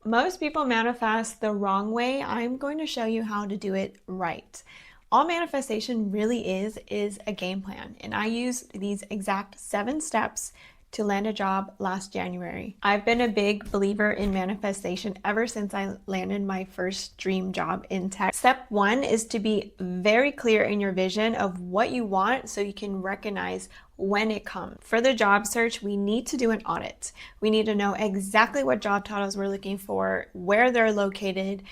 Most people manifest the wrong way. I'm going to show you how to do it right. All manifestation really is a game plan. And I used these exact 7 steps to land a job last January. I've been a big believer in manifestation ever since I landed my first dream job in tech. Step 1 is to be very clear in your vision of what you want so you can recognize when it comes. For the job search, we need to do an audit. We need to know exactly what job titles we're looking for, where they're located.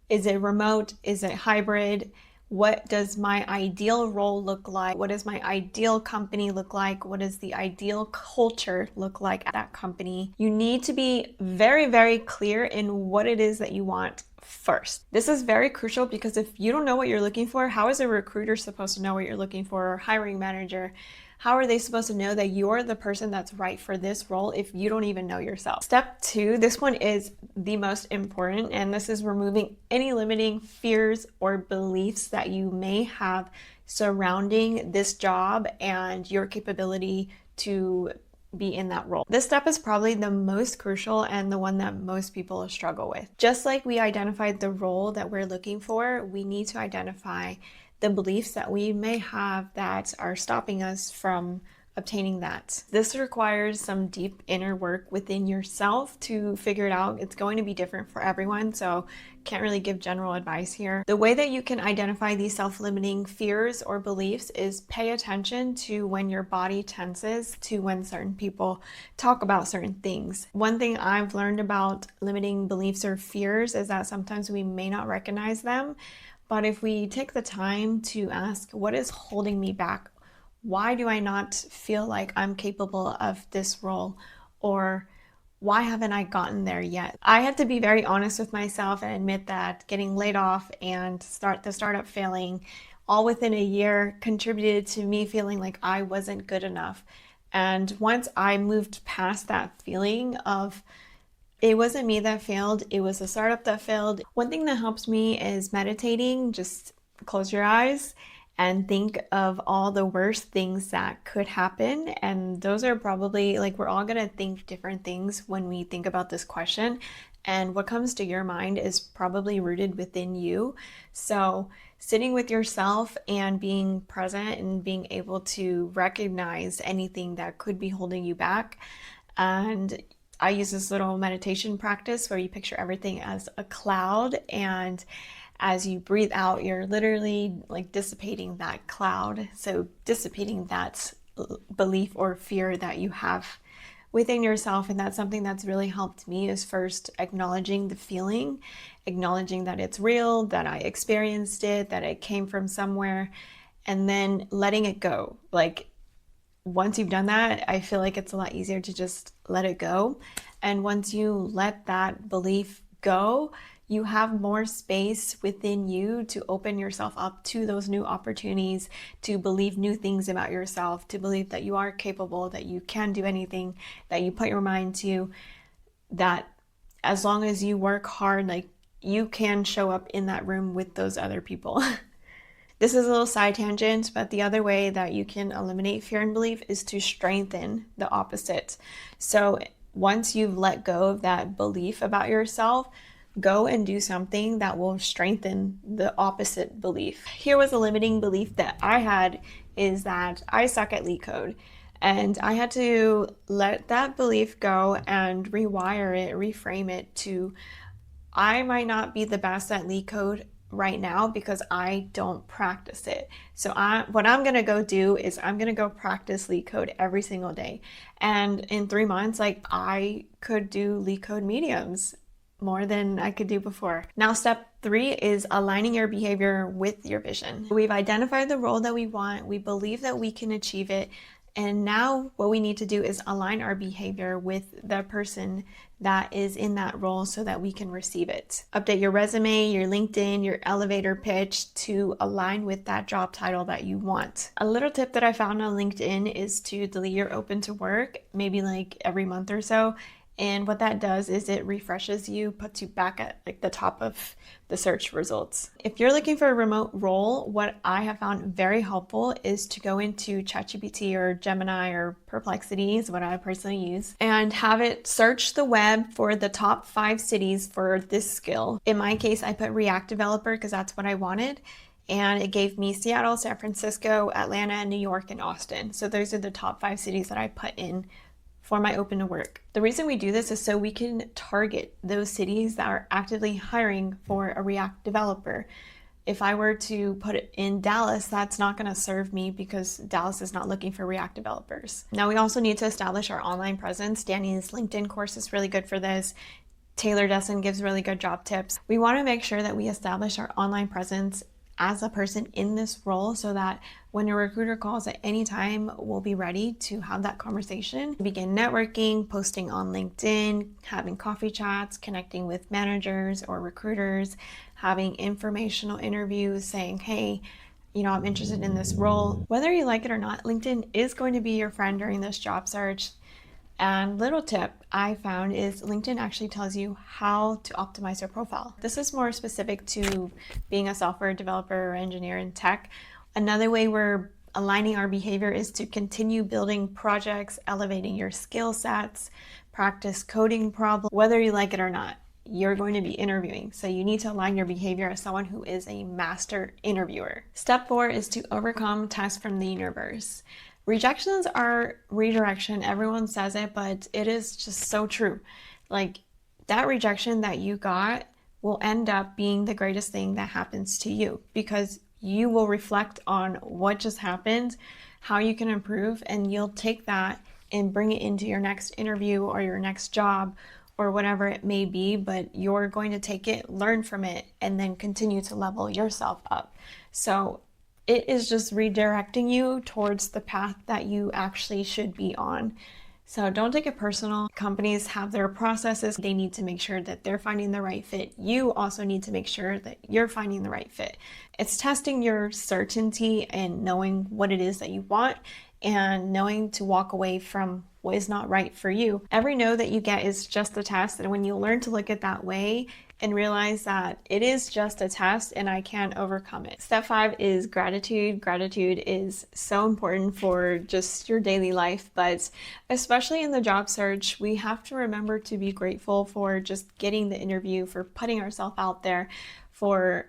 Is it remote? Is it hybrid? What does my ideal role look like? What does my ideal company look like? What does the ideal culture look like at that company? You need to be very, very clear in what it is that you want first. This is very crucial because if you don't know what you're looking for, how is a recruiter supposed to know what you're looking for, or hiring manager? How are they supposed to know that you're the person that's right for this role if you don't even know yourself? Step 2, this one is the most important, and this is removing any limiting fears or beliefs that you may have surrounding this job and your capability to be in that role. This step is probably the most crucial and the one that most people struggle with. Just like we identified the role that we're looking for, we need to identify the beliefs that we may have that are stopping us from obtaining that. This requires some deep inner work within yourself to figure it out. It's going to be different for everyone, so can't really give general advice here. The way that you can identify these self-limiting fears or beliefs is pay attention to when your body tenses, to when certain people talk about certain things. One thing I've learned about limiting beliefs or fears is that sometimes we may not recognize them, but if we take the time to ask, what is holding me back? Why do I not feel like I'm capable of this role? Or why haven't I gotten there yet? I had to be very honest with myself and admit that getting laid off and the startup failing all within a year contributed to me feeling like I wasn't good enough. And once I moved past that feeling of it wasn't me that failed, it was a startup that failed. One thing that helps me is meditating. Just close your eyes and think of all the worst things that could happen. And those are probably like, we're all gonna think different things when we think about this question. And what comes to your mind is probably rooted within you. So sitting with yourself and being present and being able to recognize anything that could be holding you back. And I use this little meditation practice where you picture everything as a cloud, and as you breathe out, you're literally like dissipating that cloud. So dissipating that belief or fear that you have within yourself. And that's something that's really helped me, is first acknowledging the feeling, acknowledging that it's real, that I experienced it, that it came from somewhere, and then letting it go. Like, once you've done that, I feel like it's a lot easier to just let it go. And once you let that belief go, you have more space within you to open yourself up to those new opportunities, to believe new things about yourself, to believe that you are capable, that you can do anything that you put your mind to, that as long as you work hard, like, you can show up in that room with those other people. This is a little side tangent, but the other way that you can eliminate fear and belief is to strengthen the opposite. So once you've let go of that belief about yourself, go and do something that will strengthen the opposite belief. Here was a limiting belief that I had, is that I suck at leak code. And I had to let that belief go and rewire it, reframe it to, I might not be the best at leak code right now because I don't practice it. So what I'm gonna go do is I'm gonna go practice leak code every single day. And in 3 months, like, I could do leak code mediums more than I could do before. Now, step 3 is aligning your behavior with your vision. We've identified the role that we want. We believe that we can achieve it. And now what we need to do is align our behavior with the person that is in that role so that we can receive it. Update your resume, your LinkedIn, your elevator pitch to align with that job title that you want. A little tip that I found on LinkedIn is to delete your open to work, maybe like every month or so, And what that does is it refreshes you, puts you back at like the top of the search results. If you're looking for a remote role, what I have found very helpful is to go into ChatGPT or Gemini or Perplexity is what I personally use, and have it search the web for the top 5 cities for this skill. In my case, I put React developer because that's what I wanted. And it gave me Seattle, San Francisco, Atlanta, New York, and Austin. So those are the top 5 cities that I put in for my open to work. The reason we do this is so we can target those cities that are actively hiring for a React developer. If I were to put it in Dallas, that's not going to serve me because Dallas is not looking for React developers. Now we also need to establish our online presence. Danny's LinkedIn course is really good for this. Taylor Desson gives really good job tips. We want to make sure that we establish our online presence as a person in this role so that when a recruiter calls at any time, we'll be ready to have that conversation, begin networking, posting on LinkedIn, having coffee chats, connecting with managers or recruiters, having informational interviews saying, hey, I'm interested in this role. Whether you like it or not, LinkedIn is going to be your friend during this job search. And little tip I found is LinkedIn actually tells you how to optimize your profile. This is more specific to being a software developer or engineer in tech. Another way we're aligning our behavior is to continue building projects, elevating your skill sets, practice coding problems. Whether you like it or not, you're going to be interviewing. So you need to align your behavior as someone who is a master interviewer. Step 4 is to overcome tests from the universe. Rejections are redirection. Everyone says it, but it is just so true. Like that rejection that you got will end up being the greatest thing that happens to you because you will reflect on what just happened, how you can improve, and you'll take that and bring it into your next interview or your next job or whatever it may be, but you're going to take it, learn from it, and then continue to level yourself up. So it is just redirecting you towards the path that you actually should be on. So don't take it personal. Companies have their processes. They need to make sure that they're finding the right fit. You also need to make sure that you're finding the right fit. It's testing your certainty and knowing what it is that you want and knowing to walk away from what is not right for you. Every no that you get is just a test. And when you learn to look at it that way and realize that it is just a test and I can overcome it. Step 5 is gratitude. Gratitude is so important for just your daily life, but especially in the job search, we have to remember to be grateful for just getting the interview, for putting ourselves out there, for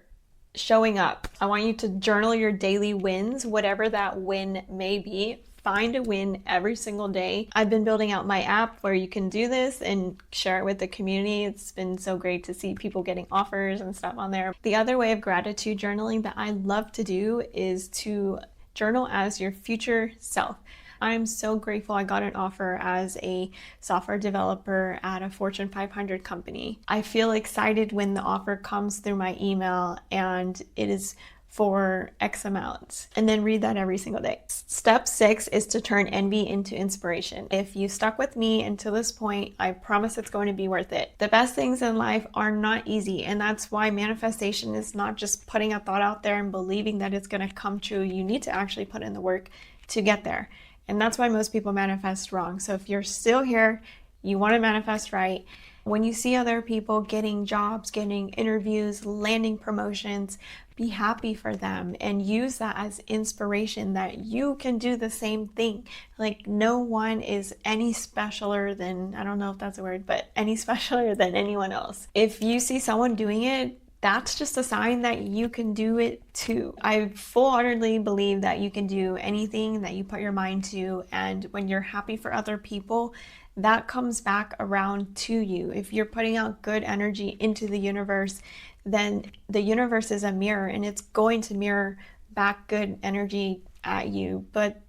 showing up. I want you to journal your daily wins, whatever that win may be. Find a win every single day. I've been building out my app where you can do this and share it with the community. It's been so great to see people getting offers and stuff on there. The other way of gratitude journaling that I love to do is to journal as your future self. I'm so grateful I got an offer as a software developer at a Fortune 500 company. I feel excited when the offer comes through my email and it is for X amount, and then read that every single day. Step 6 is to turn envy into inspiration. If you stuck with me until this point, I promise it's going to be worth it. The best things in life are not easy, and that's why manifestation is not just putting a thought out there and believing that it's going to come true. You need to actually put in the work to get there. And that's why most people manifest wrong. So if you're still here, you want to manifest right. When you see other people getting jobs, getting interviews, landing promotions, be happy for them and use that as inspiration that you can do the same thing. Like no one is any specialer than, I don't know if that's a word, but any specialer than anyone else. If you see someone doing it, that's just a sign that you can do it too. I full-heartedly believe that you can do anything that you put your mind to, and when you're happy for other people, that comes back around to you. If you're putting out good energy into the universe, then the universe is a mirror and it's going to mirror back good energy at you, but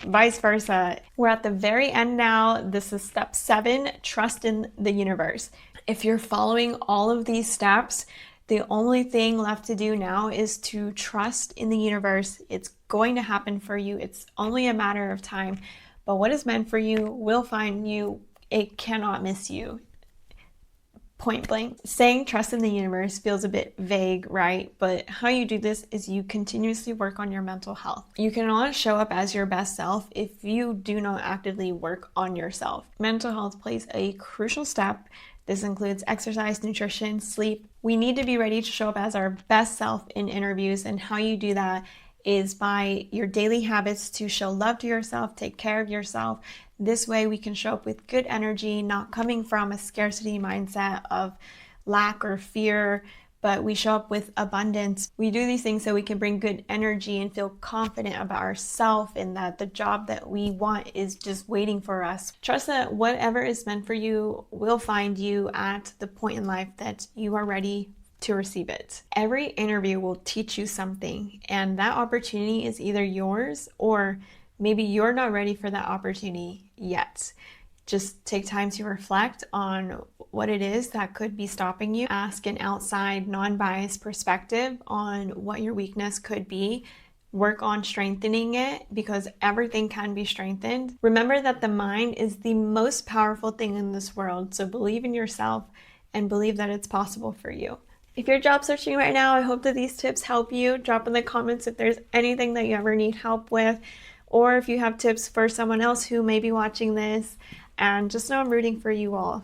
vice versa. We're at the very end now. This is step 7, trust in the universe. If you're following all of these steps, the only thing left to do now is to trust in the universe. It's going to happen for you. It's only a matter of time. But what is meant for you will find you. It cannot miss you. point blank. Saying trust in the universe feels a bit vague, right? But how you do this is you continuously work on your mental health. You cannot show up as your best self if you do not actively work on yourself. Mental health plays a crucial step. This includes exercise, nutrition, sleep. We need to be ready to show up as our best self in interviews, and how you do that is by your daily habits to show love to yourself, take care of yourself. This way we can show up with good energy, not coming from a scarcity mindset of lack or fear, but we show up with abundance. We do these things so we can bring good energy and feel confident about ourselves, and that the job that we want is just waiting for us. Trust that whatever is meant for you will find you at the point in life that you are ready to receive it. Every interview will teach you something, and that opportunity is either yours, or maybe you're not ready for that opportunity yet. Just take time to reflect on what it is that could be stopping you. Ask an outside, non-biased perspective on what your weakness could be. Work on strengthening it, because everything can be strengthened. Remember that the mind is the most powerful thing in this world, so believe in yourself and believe that it's possible for you. If you're job searching right now, I hope that these tips help you. Drop in the comments if there's anything that you ever need help with, or if you have tips for someone else who may be watching this. And just know I'm rooting for you all.